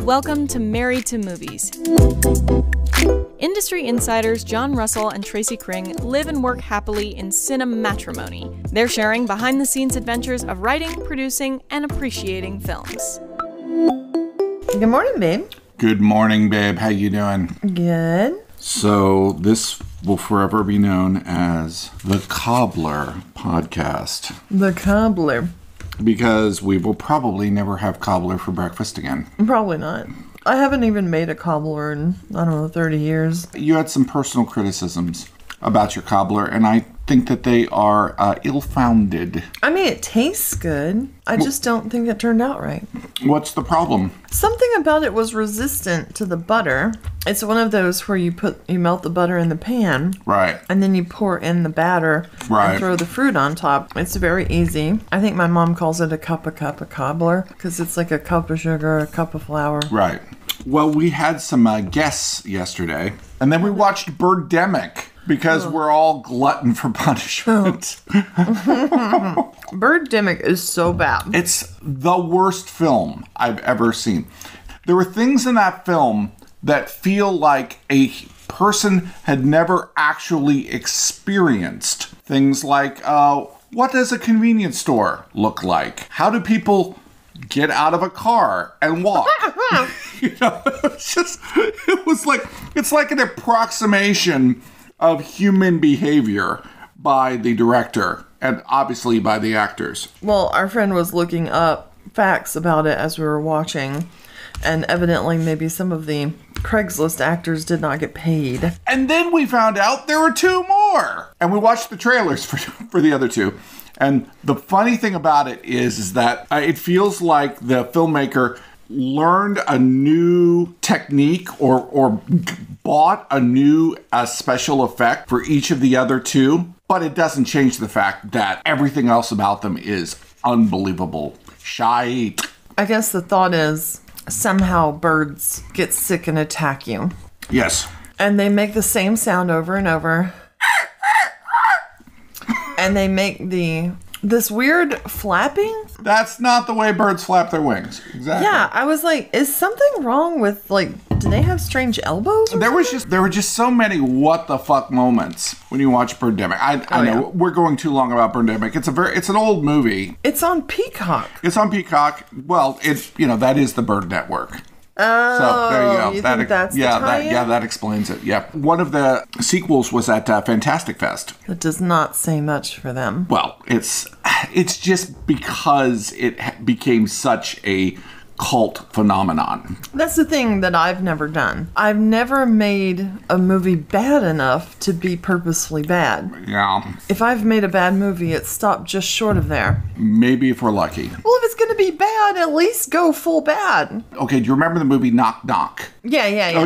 Welcome to Married to Movies. Industry insiders John Russell and Tracy Kring live and work happily in cinematrimony. They're sharing behind-the-scenes adventures of writing, producing, and appreciating films. Good morning, babe. Good morning, babe. How you doing? Good. So this will forever be known as the Cobbler podcast. The Cobbler. Because we will probably never have cobbler for breakfast again. Probably not. I haven't even made a cobbler in, 30 years. You had some personal criticisms about your cobbler, and I think that they are ill-founded. I mean, it tastes good. I just don't think it turned out right. What's the problem? Something about it was resistant to the butter. It's one of those where you melt the butter in the pan. Right. And then you pour in the batter. Right. And throw the fruit on top. It's very easy. I think my mom calls it a cup of cobbler because it's like a cup of sugar, a cup of flour. Right. Well, we had some guests yesterday, and then we watched Birdemic. Because we're all glutton for punishment. Birdemic is so bad. It's the worst film I've ever seen. There were things in that film that feel like a person had never actually experienced. Things like, what does a convenience store look like? How do people get out of a car and walk? It's like an approximation of human behavior by the director and obviously by the actors. Well, our friend was looking up facts about it as we were watching, and evidently maybe some of the Craigslist actors did not get paid. And then we found out there were two more, and we watched the trailers for the other two. And the funny thing about it is that it feels like the filmmaker learned a new technique or bought a new special effect for each of the other two, but it doesn't change the fact that everything else about them is unbelievable shite. I guess the thought is somehow birds get sick and attack you. Yes. And they make the same sound over and over. And they make this weird flapping. That's not the way birds flap their wings. Exactly. Yeah, I was like, is something wrong with, do they have strange elbows? There were just so many what the fuck moments when you watch Birdemic. I know we're going too long about Birdemic. It's an old movie. It's on Peacock. It's on Peacock. Well, that is the Bird Network. Oh, so there you go. You think that's the tie-in? That explains it. Yeah, one of the sequels was at Fantastic Fest. That does not say much for them. Well, it's just because it became such a cult phenomenon. That's the thing that I've never done. I've never made a movie bad enough to be purposefully bad. Yeah. If I've made a bad movie, it stopped just short of there. Maybe if we're lucky. Well, if it's going to be bad, at least go full bad. Okay, do you remember the movie Knock Knock? Yeah.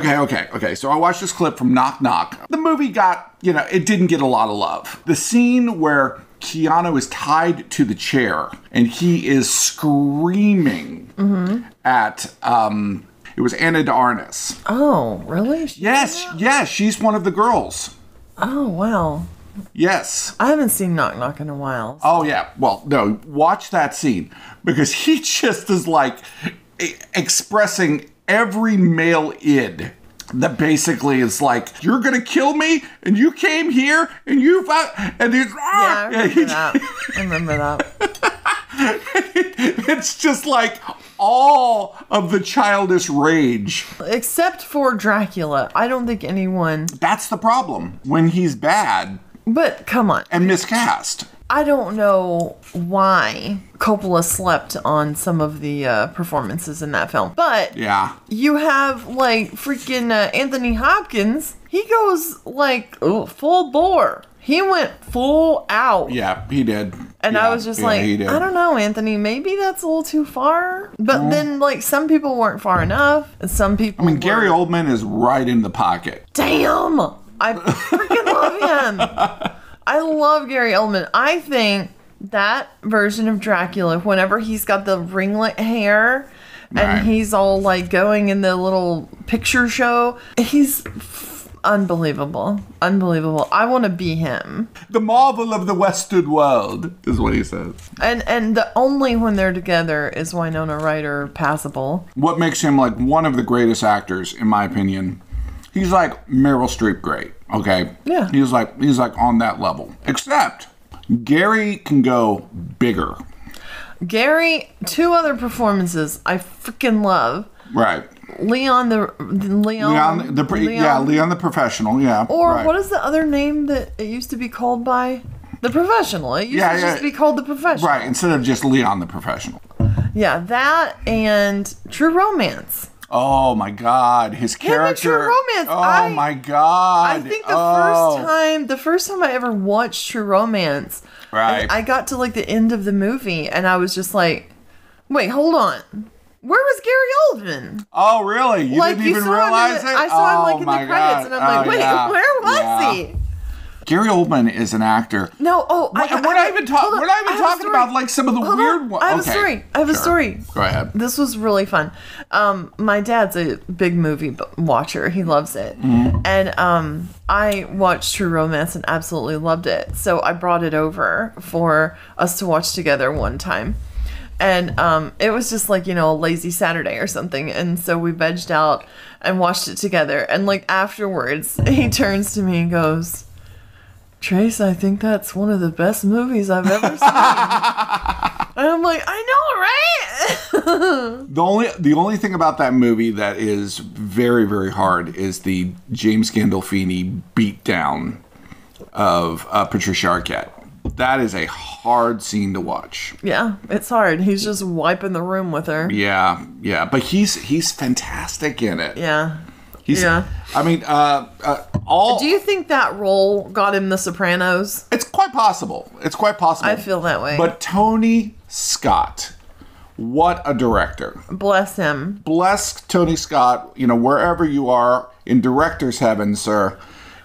Okay. So I watched this clip from Knock Knock. The movie got, it didn't get a lot of love. The scene where Keanu is tied to the chair and he is screaming at, it was Anna de Armas. Oh, really? Yes, she's one of the girls. Oh, wow. Yes. I haven't seen Knock Knock in a while. So. Oh, yeah. Well, no, watch that scene because he just is expressing every male id. That basically is like, you're going to kill me, and you came here, and you found, and he's, I remember that. It's just like all of the childish rage. Except for Dracula. I don't think anyone... That's the problem, when he's bad. But, come on. And miscast. I don't know why Coppola slept on some of the performances in that film. But yeah, you have freaking Anthony Hopkins. He goes full bore. He went full out. Yeah, he did. And I was just I don't know, Anthony, maybe that's a little too far. But then some people weren't far enough. And some people Gary Oldman is right in the pocket. Damn! I freaking love him. I love Gary Oldman. I think that version of Dracula, whenever he's got the ringlet hair and he's all going in the little picture show, he's Unbelievable. Unbelievable. I want to be him. The marvel of the Western world is what he says. And the only when they're together is Winona Ryder passable. What makes him like one of the greatest actors, in my opinion, he's like Meryl Streep great, okay? Yeah. He's like on that level. Except Gary can go bigger. Gary, 2 other performances I freaking love. Right. Leon the professional, yeah. Or right. what is the other name that it used to be called by? The Professional. It used to just be called The Professional. Right, instead of just Leon the Professional. Yeah, that and True Romance. Oh my God, his character. True Romance. Oh my God. I think the first time I ever watched True Romance, right. I got to like the end of the movie and I was just like, wait, hold on. Where was Gary Oldman? Oh, really? You didn't even realize it? I saw him like in the credits and I'm like, wait, where was he? Gary Oldman is an actor. No, we're not even talking about like some of the weird ones. I have a story. Go ahead. This was really fun. My dad's a big movie watcher. He loves it. Mm-hmm. And I watched True Romance and absolutely loved it. So I brought it over for us to watch together one time. And it was just like, a lazy Saturday or something. And so we vegged out and watched it together. And like afterwards, he turns to me and goes, Trace, I think that's one of the best movies I've ever seen. And I'm like, I know, right? The only thing about that movie that is very, very hard is the James Gandolfini beatdown of Patricia Arquette. That is a hard scene to watch. Yeah, it's hard. He's just wiping the room with her. Yeah, but he's fantastic in it. Yeah. I mean, do you think that role got him The Sopranos? It's quite possible. I feel that way. But Tony Scott, what a director. Bless him. Bless Tony Scott, wherever you are in director's heaven, sir.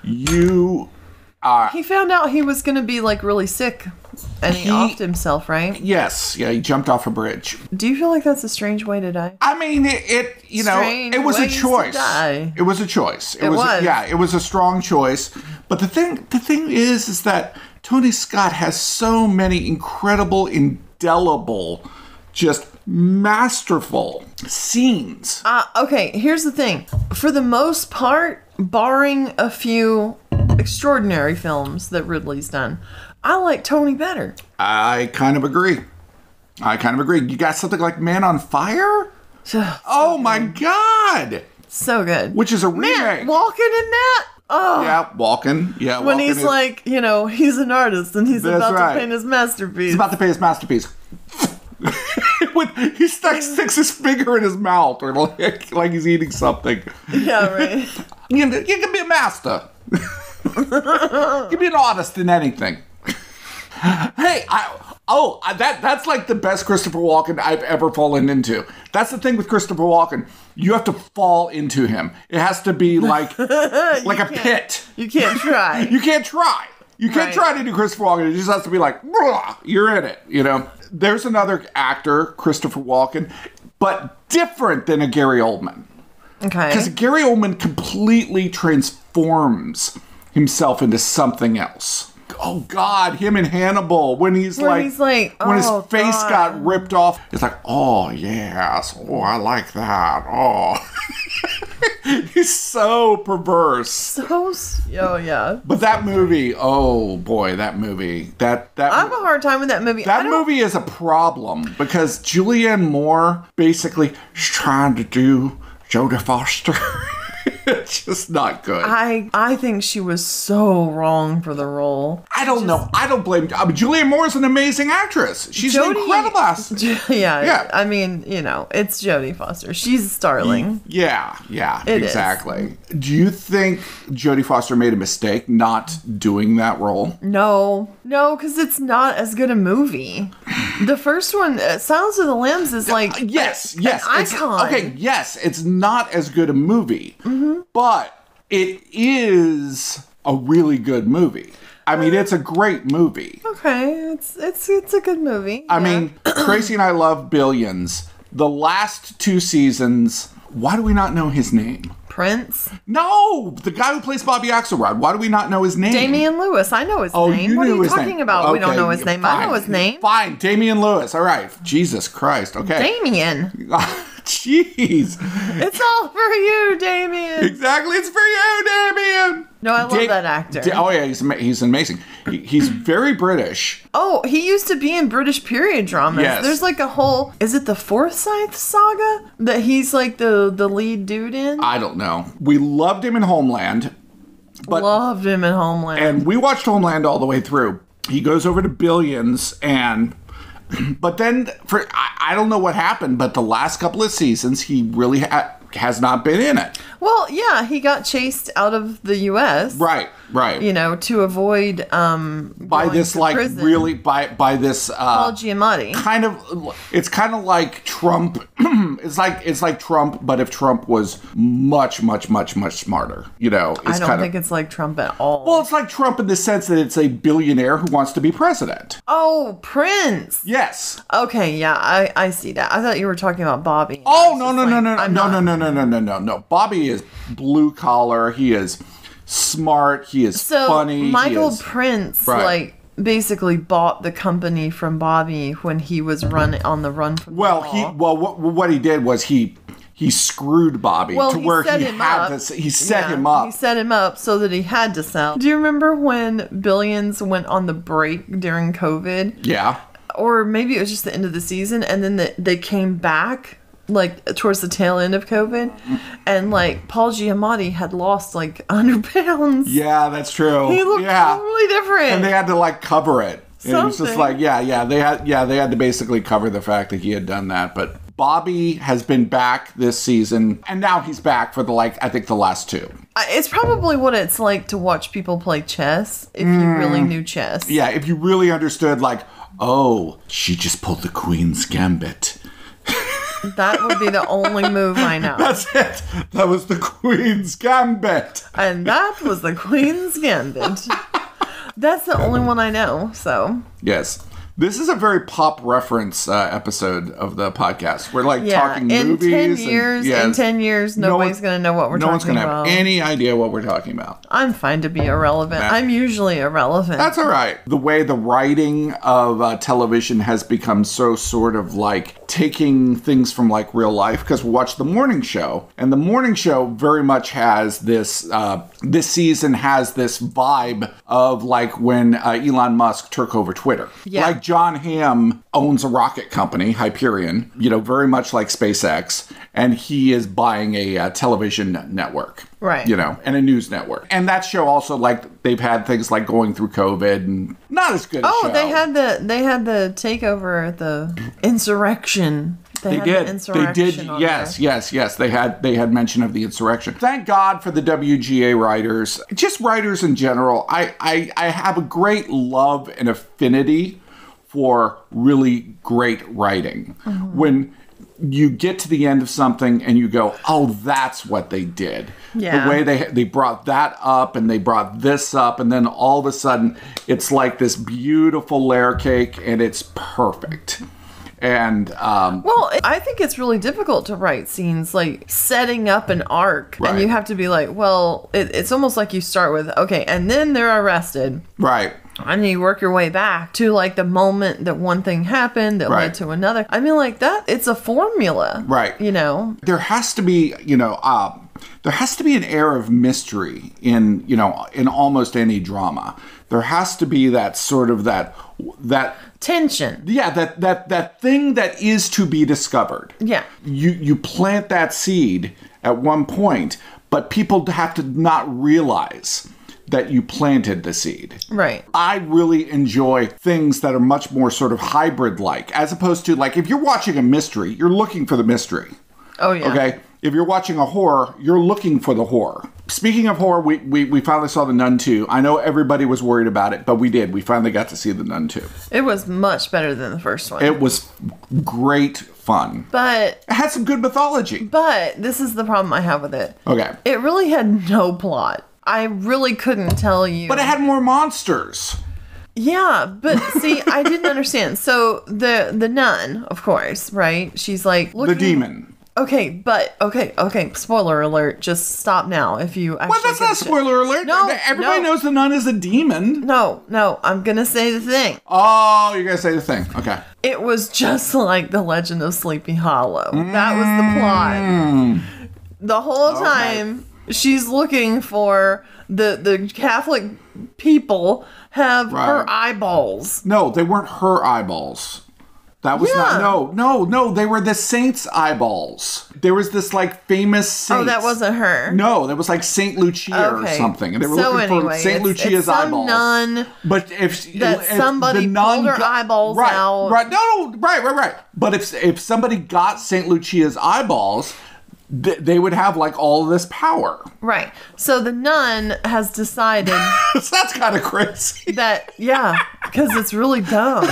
He found out he was going to be like really sick and he offed himself, right? Yes. Yeah, he jumped off a bridge. Do you feel like that's a strange way to die? I mean, it was a choice. It was a choice. It was a strong choice. But the thing is that Tony Scott has so many incredible, indelible, just masterful scenes. Okay, here's the thing. For the most part, barring a few extraordinary films that Ridley's done, I like Tony better. I kind of agree. You got something like Man on Fire? Oh my God! So good. Which is a remake. Man, Walken in that? Oh. Yeah, Walken. Yeah, when he's like, he's an artist and he's about to paint his masterpiece. He's about to paint his masterpiece. He sticks his finger in his mouth or like he's eating something. Yeah, right. You can be a master. You can be an artist in anything. Hey, that's like the best Christopher Walken I've ever fallen into. That's the thing with Christopher Walken. You have to fall into him. It has to be like a pit. You can't try. You can't try. You can't try to do Christopher Walken. It just has to be like, you're in it, There's another actor, Christopher Walken, but different than a Gary Oldman. Okay. Because Gary Oldman completely transforms himself into something else. Oh God, him in Hannibal when when his face got ripped off, it's like, oh yes, oh I like that, oh. He's so perverse. Yeah. But that movie, oh boy, that movie, that I have a hard time with that movie. That movie is a problem because Julianne Moore basically is trying to do Jodie Foster. It's just not good. I think she was so wrong for the role. I don't know. I don't blame. Julianne Moore is an amazing actress. She's an incredible actress. Yeah. I mean, it's Jodie Foster. She's a starling. Yeah, exactly. Do you think Jodie Foster made a mistake not doing that role? No, because it's not as good a movie. The first one, Silence of the Lambs, is like yes, an icon. It's not as good a movie, but it is a really good movie. I mean, it's a great movie. Okay, it's a good movie. I mean, Tracy and I love Billions. The last 2 seasons, why do we not know his name? Prince? No, the guy who plays Bobby Axelrod. Why do we not know his name? Damian Lewis. I know his name. You What are knew you his talking name. about? We don't Okay, know his name. I know his name. Fine, Damian Lewis. All right. Jesus Christ. Okay. Damien. Jeez. It's all for you, Damien. Exactly. It's for you, Damien. No, I love that actor. Oh, yeah. He's amazing. He's very British. Oh, he used to be in British period dramas. Yes. There's like a whole... Is it the Forsyth Saga? That he's like the lead dude in? I don't know. We loved him in Homeland. Loved him in Homeland. And we watched Homeland all the way through. He goes over to Billions and... But then, I don't know what happened, but the last couple of seasons, he really has not been in it. Well, yeah, he got chased out of the U.S. Right. You know, to avoid by this like prison. really by this Paul Giamatti. kind of. It's kind of like Trump. it's like Trump, but if Trump was much smarter. You know, I don't think it's like Trump at all. Well, it's like Trump in the sense that it's a billionaire who wants to be president. Oh, Prince. Yes. Okay, yeah, I see that. I thought you were talking about Bobby. Oh no. Bobby is blue collar. He is smart. He is funny. Michael Prince, like, basically bought the company from Bobby when he was on the run from the law. What he did was he screwed Bobby to where he had to. He set him up. He set him up so that he had to sell. Do you remember when Billions went on the break during COVID? Yeah. Or maybe it was just the end of the season, and then they came back like towards the tail end of COVID, and like Paul Giamatti had lost like 100 pounds. Yeah, that's true. He looked totally different, and they had to like cover it. It was just like they had to basically cover the fact that he had done that. But Bobby has been back this season, and now he's back for I think the last two. It's probably what it's like to watch people play chess if you really knew chess. Yeah, if you really understood, like, oh, she just pulled the Queen's Gambit. That would be the only move I know. That's it. That was the Queen's Gambit. And that was the Queen's Gambit. That's the only one I know, so. Yes. This is a very pop reference episode of the podcast. We're like talking movies. In 10 years, nobody's going to know what we're talking about. No one's going to have any idea what we're talking about. I'm fine to be irrelevant. I'm usually irrelevant. That's all right. The way the writing of television has become so sort of like taking things from like real life, because we watch the morning show, and the morning show very much has this, this season has this vibe of like when Elon Musk took over Twitter. Yeah. Like John Hamm owns a rocket company, Hyperion, you know, very much like SpaceX, and he is buying a television network. Right. You know, and a news network. And that show also, like, they've had things like going through COVID and not as good a show. They had the takeover, the insurrection. They did. Yes. They had mention of the insurrection. Thank God for the WGA writers. Just writers in general. I have a great love and affinity for really great writing. Mm-hmm. When you get to the end of something and you go, oh, that's what they did. Yeah. The way they brought that up and they brought this up, and then all of a sudden it's like this beautiful layer cake and it's perfect. And well, I think it's really difficult to write scenes like setting up an arc, and you have to be like, well, it's almost like you start with, okay, and then they're arrested, right? And you work your way back to like the moment that one thing happened that led to another. I mean, like that, it's a formula, right? You know, there has to be, there has to be an air of mystery in almost any drama. There has to be that sort of that tension. Yeah, that thing that is to be discovered. Yeah. You plant that seed at one point, but people have to not realize that you planted the seed. Right. I really enjoy things that are much more sort of hybrid-like, as opposed to, like, if you're watching a mystery, you're looking for the mystery. Oh, yeah. Okay? If you're watching a horror, you're looking for the horror. Speaking of horror, we finally saw the Nun II. I know everybody was worried about it, but we did. We finally got to see the Nun II. It was much better than the first one. It was great fun. But it had some good mythology. But this is the problem I have with it. Okay. It really had no plot. I really couldn't tell you. But it had more monsters. Yeah, but see, I didn't understand. So the nun, of course, right? She's like looking, the demon. Okay. Spoiler alert. Just stop now if you actually. Well, that's not a spoiler alert. No, Everybody knows the nun is a demon. No. I'm going to say the thing. Oh, you're going to say the thing. Okay. It was just like The Legend of Sleepy Hollow. That was the plot. The whole time she's looking for the Catholic people have her eyeballs. No, they weren't her eyeballs. That was not. No. They were the saint's eyeballs. There was this like famous saint. Oh, that wasn't her. No, that was like Saint Lucia or something, and they were looking for Saint Lucia's eyeballs. Nun. But if somebody pulled her eyeballs out. Right. But if somebody got Saint Lucia's eyeballs, they would have like all of this power. Right. So the nun has decided. That's kind of crazy. Because it's really dumb.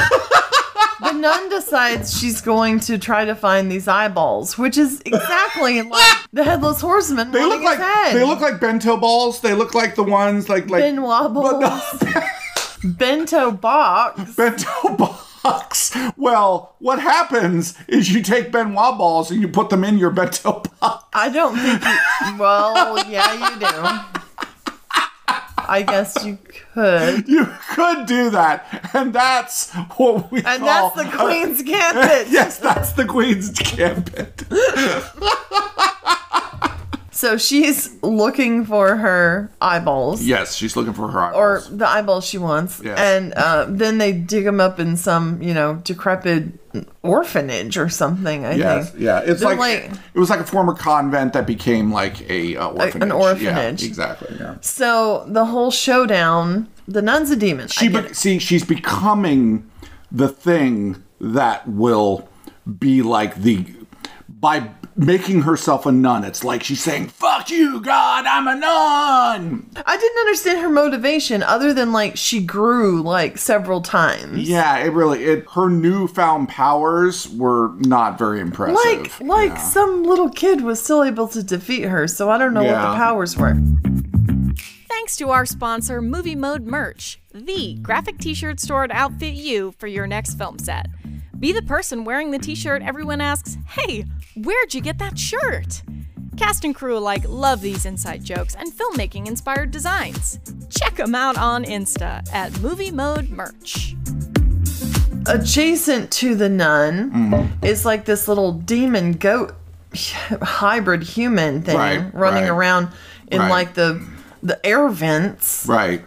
The nun decides she's going to try to find these eyeballs, which is exactly like the Headless Horseman. They look like bento balls. They look like the ones like Benoit balls. Bento box. Bento box. Well, what happens is you take Benoit balls and you put them in your bento box. I don't think well, yeah, you do. I guess you could. You could do that. And that's what we call... And that's the Queen's Gambit. Yes, that's the Queen's Gambit. So she's looking for her eyeballs. Yes, she's looking for her eyeballs. Or the eyeballs she wants. Yes. And then they dig them up in some, decrepit orphanage or something, I think. Yeah. It's like it was like a former convent that became like a orphanage. An orphanage. Yeah, exactly, yeah. So the whole showdown, the nun's a demon. She's becoming the thing that will be like by making herself a nun. It's like she's saying, "Fuck you, God, I'm a nun." I didn't understand her motivation other than like she grew like several times. Yeah, her newfound powers were not very impressive. Some little kid was still able to defeat her, so I don't know what the powers were. Thanks to our sponsor, Movie Mode Merch, the graphic t-shirt store to outfit you for your next film set. Be the person wearing the t-shirt everyone asks, "Hey, where'd you get that shirt?" Cast and crew alike love these inside jokes and filmmaking-inspired designs. Check them out on Insta at Movie Mode Merch. Adjacent to the nun is like this little demon goat hybrid human thing running around in like the air vents. Right.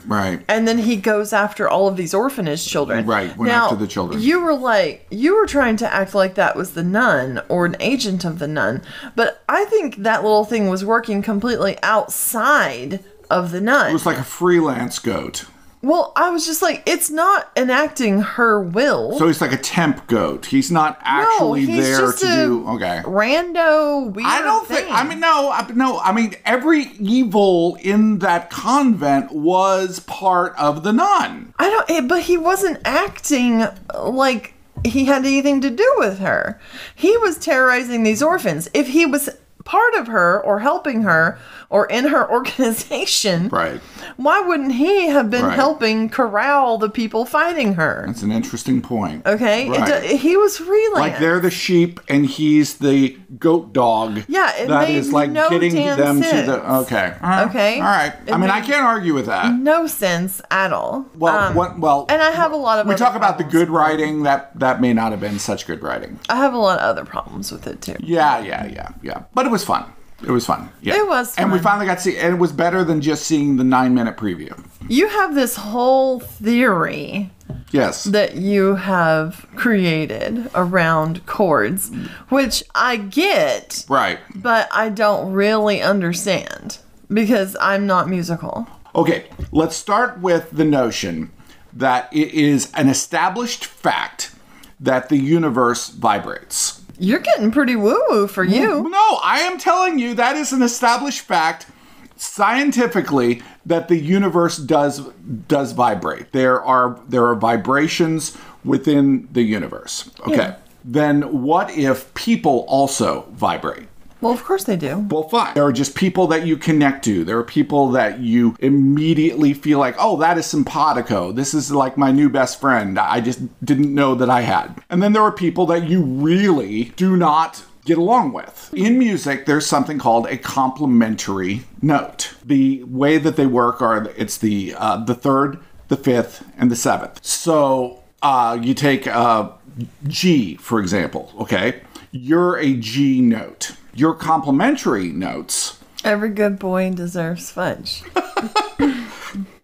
And then he goes after all of these orphanage children. Right, went after the children. You were trying to act like that was the nun or an agent of the nun. But I think that little thing was working completely outside of the nun. It was like a freelance goat. Well, I was just like, it's not enacting her will. So he's like a temp goat. He's not actually there to do. Okay. Rando weird. I don't think. I mean, no. I mean, every evil in that convent was part of the nun. But he wasn't acting like he had anything to do with her. He was terrorizing these orphans. If he was part of her or helping her or in her organization, why wouldn't he have been helping corral the people fighting her? That's an interesting point. Okay. He was freelance. Like they're the sheep and he's the goat dog. Yeah, it that made is like no getting them sense. to the okay. Okay. All right. I mean, I can't argue with that. No sense at all. Well, and I have a lot of. We talk about the good writing. That may not have been such good writing. I have a lot of other problems with it too. Yeah. But it was fun. It was fun. Yeah. It was fun. And we finally got to see, and it was better than just seeing the 9-minute preview. You have this whole theory. Yes. That you have created around chords, which I get. Right. But I don't really understand because I'm not musical. Okay, let's start with the notion that it is an established fact that the universe vibrates. You're getting pretty woo-woo for you. No, I am telling you that is an established fact scientifically that the universe does vibrate. There are vibrations within the universe. Okay. Yeah. Then what if people also vibrate? Well, of course they do. Well, fine. There are just people that you connect to. There are people that you immediately feel like, oh, that is simpatico. This is like my new best friend. I just didn't know that I had. And then there are people that you really do not get along with. In music, there's something called a complementary note. The way that they work are it's the third, the fifth, and the seventh. So you take G, for example, okay? You're a G note. Your complementary notes... Every good boy deserves fudge.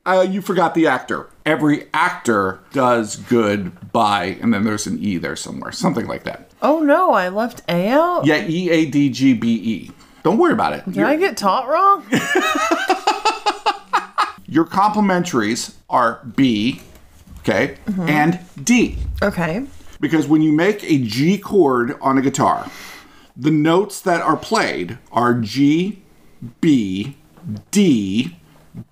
You forgot the actor. Every actor does good by, and then there's an E there somewhere. Something like that. Oh, no, I left A out? Yeah, EADGBE. Don't worry about it. Did I get taught wrong? Your complementaries are B, okay, and D. Okay. Because when you make a G chord on a guitar, the notes that are played are G, B, D,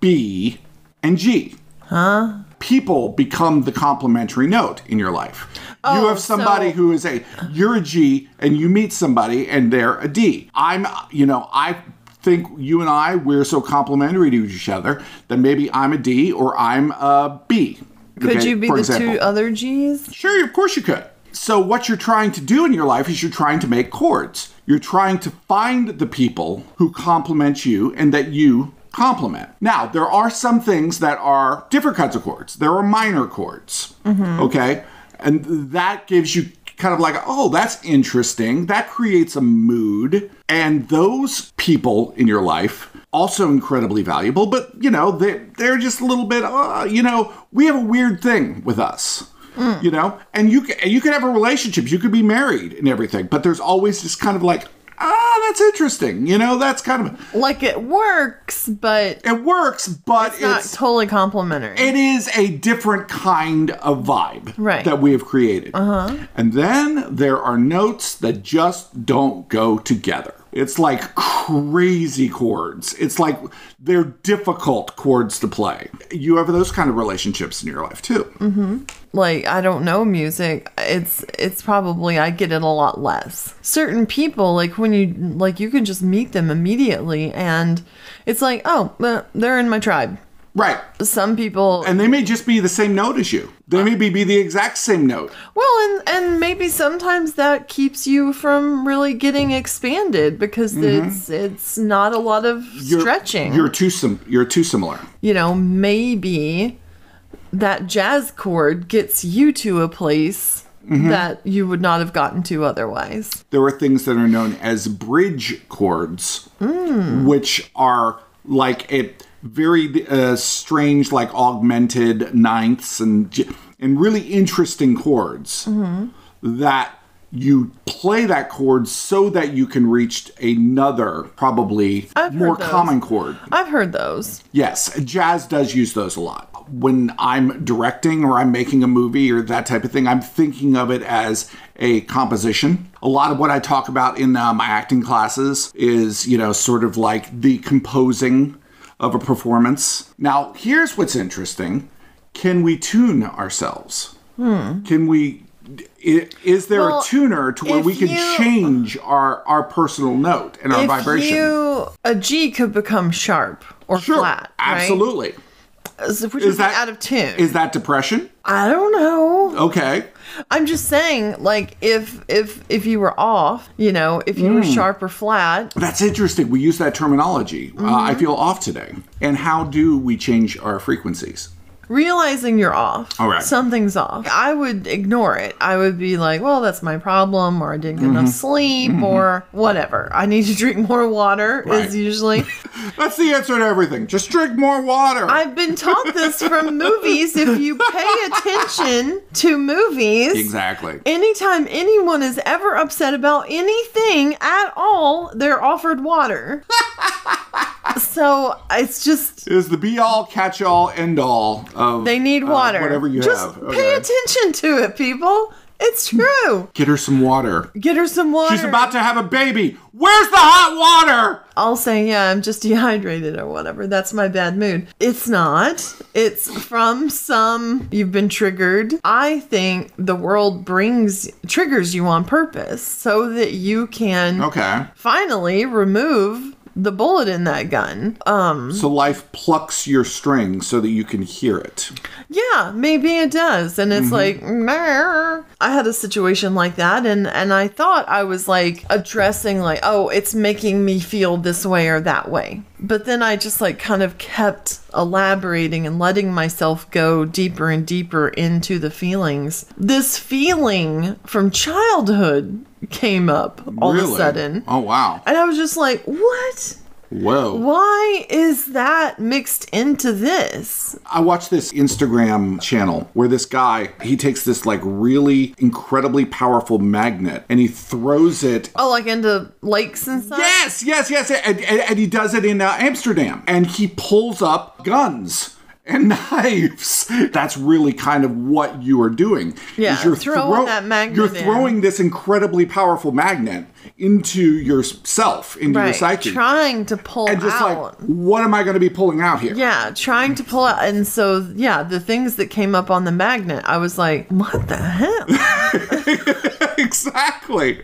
B, and G. Huh? People become the complementary note in your life. You have somebody who is you're a G, and you meet somebody and they're a D. I think you and we're so complementary to each other that maybe I'm a D or I'm a B. Could you be the two other G's? Sure, of course you could. So what you're trying to do in your life is you're trying to make chords. You're trying to find the people who complement you and that you complement. Now, there are some things that are different kinds of chords. There are minor chords, okay? And that gives you kind of like, oh, that's interesting. That creates a mood. And those people in your life, also incredibly valuable, but, they're just a little bit, we have a weird thing with us. And you can have a relationship, you could be married and everything, but there's always this kind of like, that's interesting. That's kind of like it works, but it's not totally complimentary. It is a different kind of vibe that we have created. And then there are notes that just don't go together. It's like crazy chords. It's like they're difficult chords to play. You have those kind of relationships in your life too. Like, I don't know music. It's probably, I get it a lot less. Certain people, like when you can just meet them immediately and it's like, oh, they're in my tribe. Right. Some people... And they may just be the same note as you. They may be the exact same note. Well, and maybe sometimes that keeps you from really getting expanded because it's not a lot of stretching. You're too similar. Maybe that jazz chord gets you to a place that you would not have gotten to otherwise. There are things that are known as bridge chords, which are like a very strange, like augmented ninths and really interesting chords that you play that chord so that you can reach another, probably more common chord. I've heard those. Yes, jazz does use those a lot. When I'm directing or I'm making a movie or that type of thing, I'm thinking of it as a composition. A lot of what I talk about in my acting classes is, sort of like the composing of a performance. Now, here's what's interesting. Can we tune ourselves? Can we... Is there a tuner to where we can change our personal note and our vibration? A G could become sharp or flat, right? Absolutely. Which is out of tune. Is that depression? I don't know. Okay. I'm just saying, like, if you were off, if you were sharp or flat. That's interesting. We use that terminology. I feel off today. And how do we change our frequencies? Realizing you're off. All right. Something's off. I would ignore it. I would be like, well, that's my problem, or I didn't get enough sleep, or whatever. I need to drink more water, is usually. That's the answer to everything. Just drink more water. I've been taught this from movies. If you pay attention to movies. Exactly. Anytime anyone is ever upset about anything at all, they're offered water. So it's just... It is the be-all, catch-all, end-all of... They need water. Whatever you just have. Pay attention to it, people. It's true. Get her some water. Get her some water. She's about to have a baby. Where's the hot water? I'll say, yeah, I'm just dehydrated or whatever. That's my bad mood. It's not. It's from you've been triggered. I think the world triggers you on purpose so that you can finally remove the bullet in that gun. So life plucks your strings so that you can hear it. Yeah, maybe it does. And it's like, nah. I had a situation like that, and I thought I was like addressing like, oh, it's making me feel this way or that way. But then I just like kind of kept elaborating and letting myself go deeper and deeper into the feelings. This feeling from childhood came up all of a sudden. Oh, wow. And I was just like, what? Whoa. Why is that mixed into this? I watched this Instagram channel where this guy, he takes this like really incredibly powerful magnet and he throws it. Oh, like into lakes and stuff? Yes. And he does it in Amsterdam. And he pulls up guns and knives. That's really kind of what you are doing. Yeah, is you're throwing that magnet You're throwing this incredibly powerful magnet into yourself, into your psyche. Trying to pull out. And just like, what am I going to be pulling out here? Yeah, trying to pull out. And so, yeah, the things that came up on the magnet, I was like, what the hell? Exactly.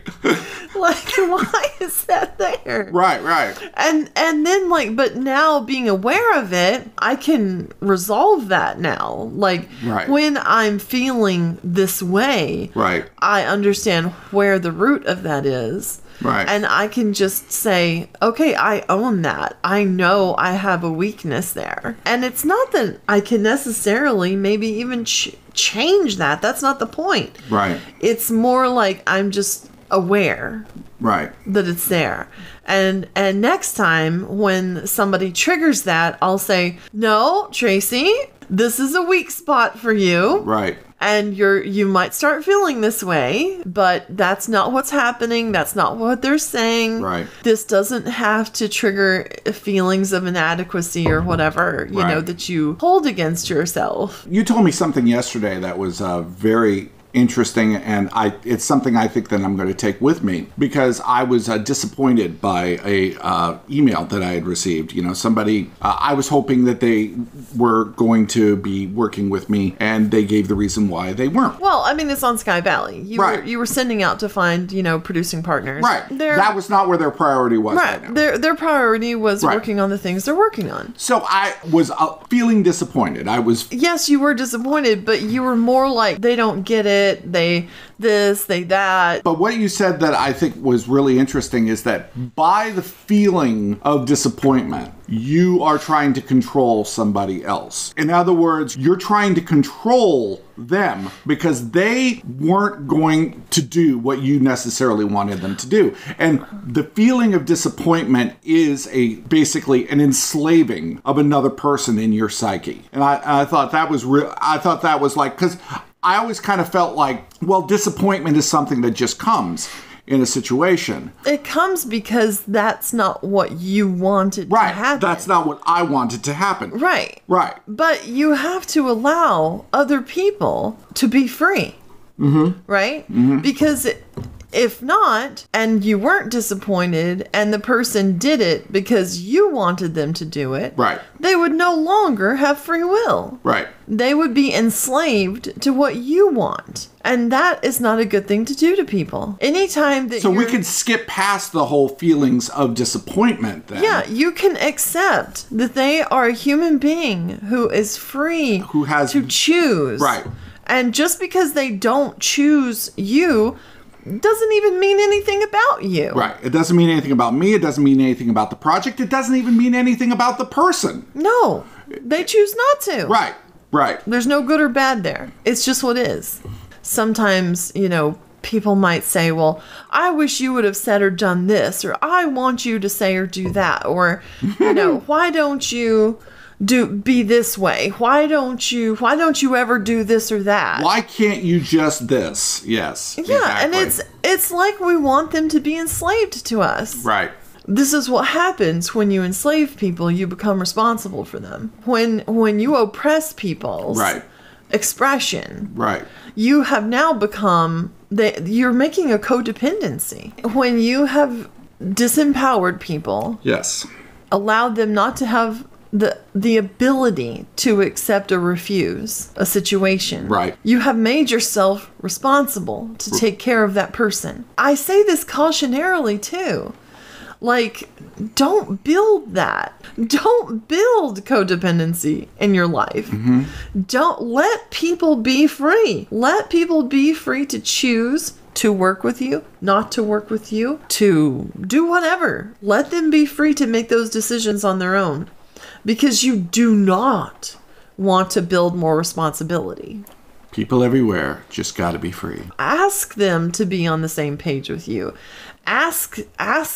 Like, why is that there? Right. And then, like, but now being aware of it, I can resolve that now. Like, when I'm feeling this way, I understand where the root of that is. Right. And I can just say, okay, I own that. I know I have a weakness there. And it's not that I can necessarily maybe even change that. That's not the point. Right. It's more like I'm just aware. Right. That it's there. And next time when somebody triggers that, I'll say, no, Tracy, this is a weak spot for you. Right. And you might start feeling this way, but that's not what's happening. That's not what they're saying. Right. This doesn't have to trigger feelings of inadequacy or whatever, you know, that you hold against yourself. You told me something yesterday that was very interesting, and it's something I think that I'm going to take with me, because I was disappointed by a email that I had received. You know, somebody, I was hoping that they were going to be working with me, and they gave the reason why they weren't. Well, I mean, it's on Sky Valley. You were sending out to find, you know, producing partners. Right. That was not where their priority was. Right. Their priority was working on the things they're working on. So I was feeling disappointed. Yes, you were disappointed, but you were more like, they don't get it. They this, they that. But what you said that I think was really interesting is that by the feeling of disappointment, you are trying to control somebody else. In other words, you're trying to control them because they weren't going to do what you necessarily wanted them to do. And the feeling of disappointment is basically an enslaving of another person in your psyche. And I thought that was real. I thought that was like, because I always kind of felt like, well, disappointment is something that just comes in a situation. It comes because that's not what you wanted to happen. Right. That's not what I wanted to happen. Right. Right. But you have to allow other people to be free. Mm-hmm. Right? Mm-hmm. Because if not, and you weren't disappointed, and the person did it because you wanted them to do it, right, they would no longer have free will. Right. They would be enslaved to what you want. And that is not a good thing to do to people. Anytime that we could skip past the whole feelings of disappointment then. Yeah, you can accept that they are a human being who is free who has to choose. Right. And just because they don't choose you doesn't even mean anything about you. Right. It doesn't mean anything about me. It doesn't mean anything about the project. It doesn't even mean anything about the person. No. They choose not to. Right. Right. There's no good or bad there. It's just what is. Sometimes, people might say, well, I wish you would have said or done this, or I want you to say or do that, or, why don't you be this way? Why don't you ever do this or that? Why can't you just this? Yes. Yeah, exactly. and it's like we want them to be enslaved to us. Right. This is what happens when you enslave people. You become responsible for them. When you oppress people's expression, right, you have now become you're making a codependency. When you have disempowered people, yes, allowed them not to have the ability to accept or refuse a situation. Right. You have made yourself responsible to take care of that person. I say this cautionarily too. Like, don't build that. Don't build codependency in your life. Don't let people be free. Let people be free to choose to work with you, not to work with you, to do whatever. Let them be free to make those decisions on their own, because you do not want to build more responsibility. People everywhere just got to be free. Ask them to be on the same page with you. Ask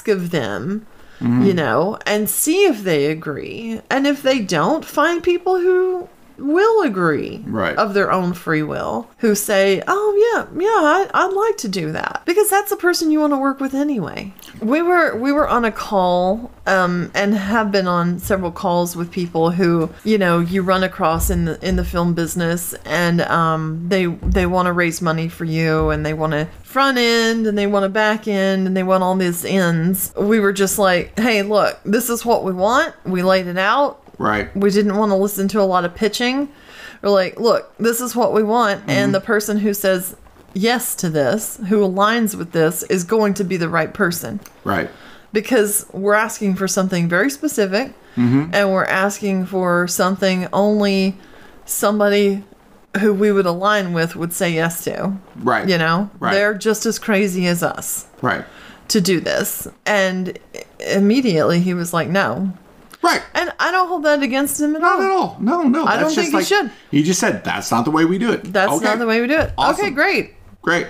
of them, you know, and see if they agree. And if they don't, find people who will agree of their own free will, who say, oh yeah, I'd like to do that, because that's the person you want to work with anyway. We were on a call and have been on several calls with people who, you know, you run across in the film business, and they want to raise money for you, and they want to front end, and they want to back end, and they want all these ends. We were just like, hey, look, this is what we want. We laid it out. Right. We didn't want to listen to a lot of pitching. We're like, look, this is what we want. And the person who says yes to this, who aligns with this, is going to be the right person. Right. Because we're asking for something very specific, and we're asking for something only somebody who we would align with would say yes to. Right. You know? Right. They're just as crazy as us. Right. To do this. And immediately he was like, no. Right. And I don't hold that against him at all. Not at all. No. I don't think you should. He just said, that's not the way we do it. That's not the way we do it. Awesome. Okay, great. Great.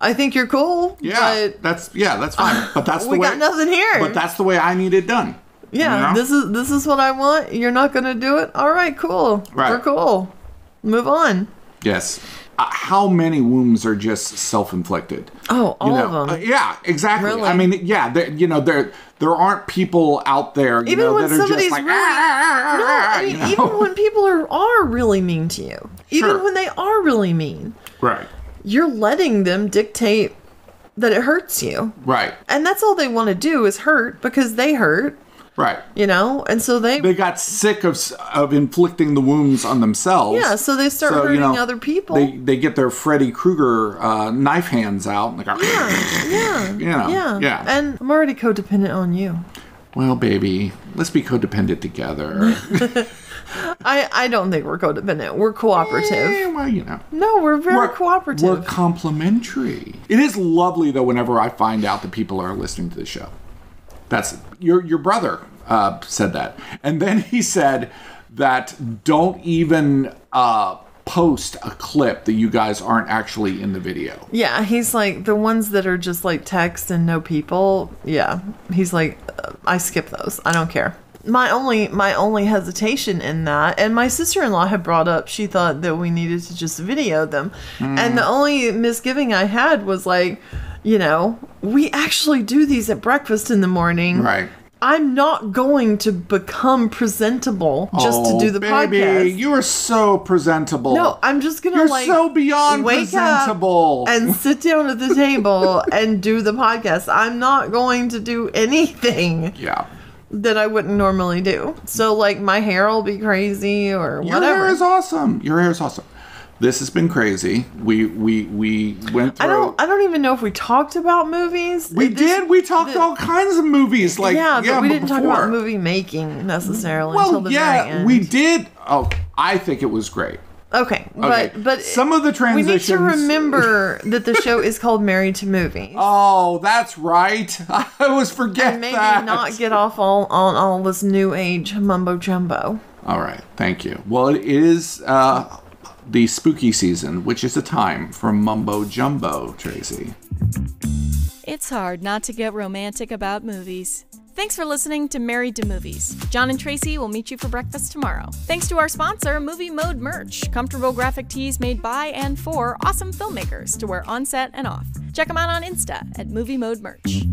I think you're cool. Yeah. But that's fine. But that's the we way. got nothing here. But that's the way I need it done. Yeah. You know? This is what I want. You're not going to do it. All right, cool. Right. We're cool. Move on. Yes. How many wounds are just self-inflicted? Oh, all of them. Yeah, exactly. Really? I mean, yeah, there aren't people out there, you even know, when that are just like, no, I mean, you know? even when people are really mean to you, even Sure. when they are really mean, Right. you're letting them dictate that it hurts you. Right. And that's all they want to do is hurt, because they hurt. Right. You know, and so they got sick of inflicting the wounds on themselves. Yeah, so they start hurting other people. They get their Freddy Krueger knife hands out and they go, yeah. And I'm already codependent on you. Well, baby, let's be codependent together. I don't think we're codependent. We're cooperative. Well, you know. No, we're very cooperative. We're complementary. It is lovely, though, whenever I find out that people are listening to the show. That's your brother said that, and then he said that don't even post a clip that you guys aren't actually in the video. Yeah, he's like, the ones that are just like text and no people. Yeah, he's like, I skip those. I don't care. My only hesitation in that, and my sister-in-law had brought up, she thought that we needed to just video them, and the only misgiving I had was like, you know, we actually do these at breakfast in the morning. Right. I'm not going to become presentable just to do the podcast. You are so presentable. No, I'm just gonna You're so beyond wake presentable up and sit down at the table and do the podcast. I'm not going to do anything. Yeah. That I wouldn't normally do. So like my hair will be crazy or whatever. Your hair is awesome. This has been crazy. We went through. I don't even know if we talked about movies. We did. We talked all kinds of movies. Like but we didn't talk before. about movie making necessarily Well, until the very end. we did. Oh, I think it was great. Okay, but some of the transitions. We need to remember that the show is called Married to Movies. Oh, that's right. I always forget and maybe that. not get off on all this new age mumbo jumbo. All right, thank you. Well, it is the spooky season, which is a time for mumbo jumbo, Tracy. It's hard not to get romantic about movies. Thanks for listening to Married to Movies. Jon and Tracy will meet you for breakfast tomorrow. Thanks to our sponsor, Movie Mode Merch, comfortable graphic tees made by and for awesome filmmakers to wear on set and off. Check them out on Insta at Movie Mode Merch.